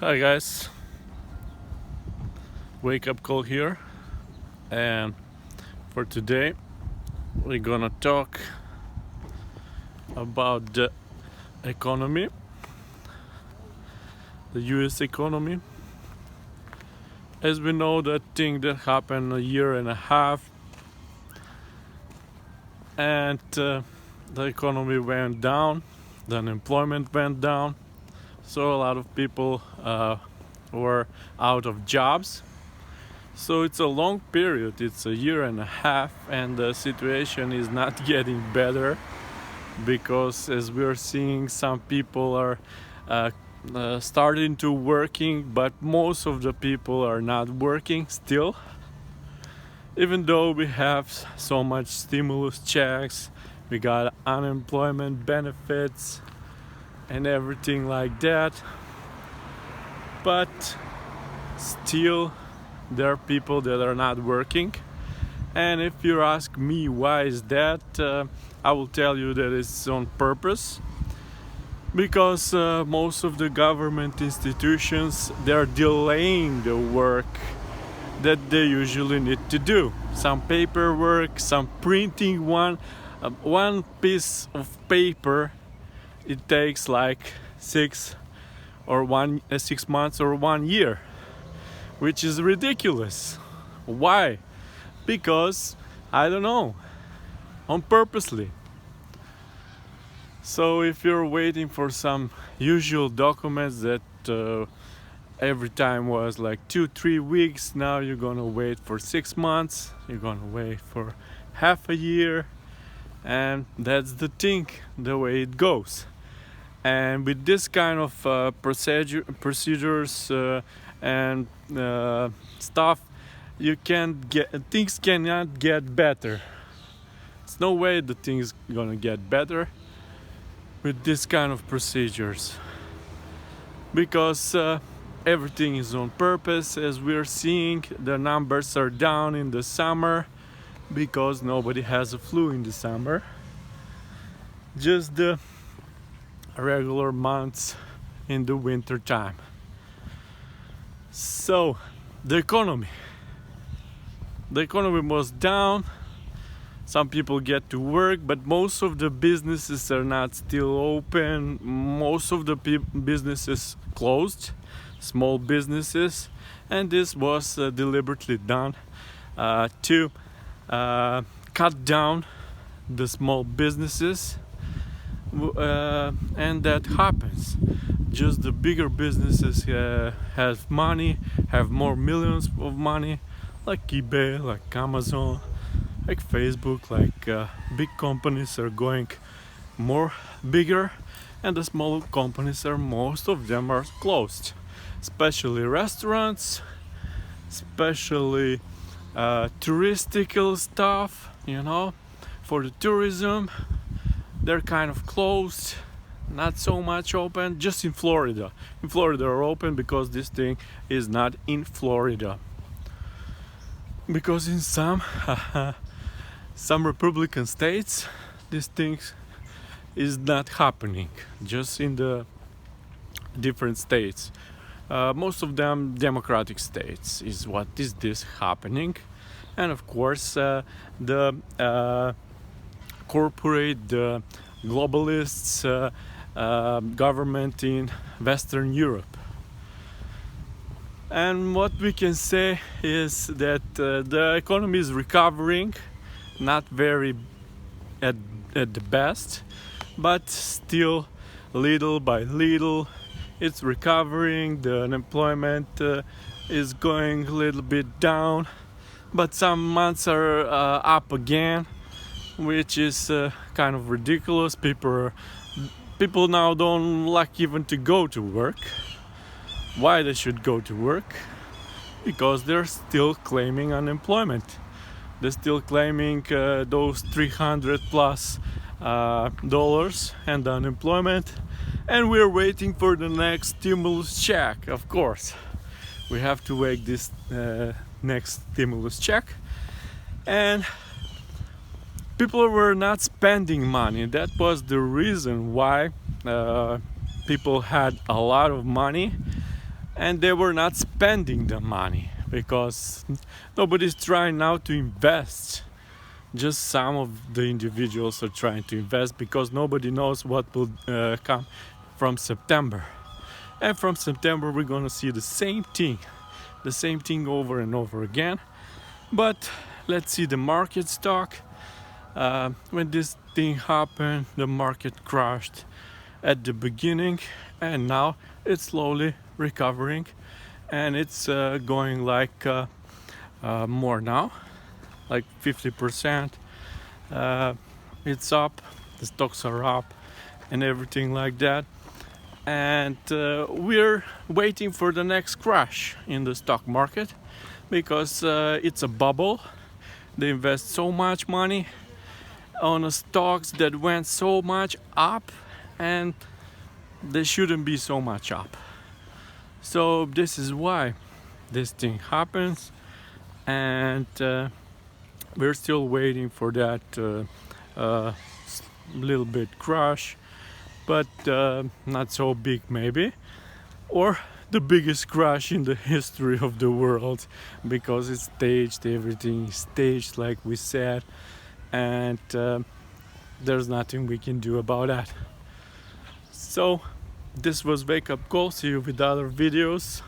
Hi guys, wake up call here, and for today we're gonna talk about the economy, the US economy. As we know, that thing that happened a year and a half, and the economy went down, the unemployment went down, so a lot of people were out of jobs. So it's a long period, it's a year and a half, and the situation is not getting better, because as we're seeing, some people are starting to working, but most of the people are not working still. Even though we have so much stimulus checks, we got unemployment benefits and everything like that, but still there are people that are not working. And if you ask me why is that, I will tell you that it's on purpose, because most of the government institutions, they're delaying the work that they usually need to do. Some paperwork, some printing. One piece of paper, it takes like 6 months or 1 year, which is ridiculous. Why? Because I don't know, on purposely. So if you're waiting for some usual documents that every time was like 2-3 weeks, now you're gonna wait for 6 months, you're gonna wait for half a year, and that's the thing, the way it goes. And with this kind of procedures and stuff, things cannot get better. There's no way the things gonna get better with this kind of procedures, because everything is on purpose. As we're seeing, the numbers are down in the summer because nobody has a flu in the summer, just the regular months in the winter time. So the economy was down. Some people get to work, but most of the businesses are not still open. Most of the businesses closed, small businesses, and this was deliberately done to cut down the small businesses, and that happens. Just the bigger businesses have money, have more millions of money, like eBay, like Amazon, like Facebook, like big companies are going more bigger, and the small companies most of them are closed, especially restaurants, especially touristical stuff, for the tourism. They're kind of closed, not so much open. Just in Florida are open, because this thing is not in Florida, because in some Republican states this thing is not happening. Just in the different states, most of them Democratic states, is what is this happening. And of course the corporate, the globalists, government in Western Europe. And what we can say is that the economy is recovering, not very at the best, but still little by little it's recovering. The unemployment is going a little bit down, but some months are up again, which is kind of ridiculous. People now don't like even to go to work. Why they should go to work? Because they're still claiming unemployment. They're still claiming those 300 plus dollars and unemployment, and we're waiting for the next stimulus check. Of course, we have to wait this next stimulus check, and people were not spending money. That was the reason why people had a lot of money and they were not spending the money because nobody's trying now to invest. Just some of the individuals are trying to invest because nobody knows what will come from September. And from September we're gonna see the same thing over and over again. But let's see the market talk. When this thing happened, the market crashed at the beginning, and now it's slowly recovering, and it's going like more now, like 50%. It's up, the stocks are up, and everything like that. And we're waiting for the next crash in the stock market because it's a bubble. They invest so much money on stocks that went so much up, and they shouldn't be so much up. So this is why this thing happens, and we're still waiting for that little bit crash, but not so big maybe, or the biggest crash in the history of the world, because it's staged, everything is staged like we said, and there's nothing we can do about that. So this was Wake Up Call. See you with other videos.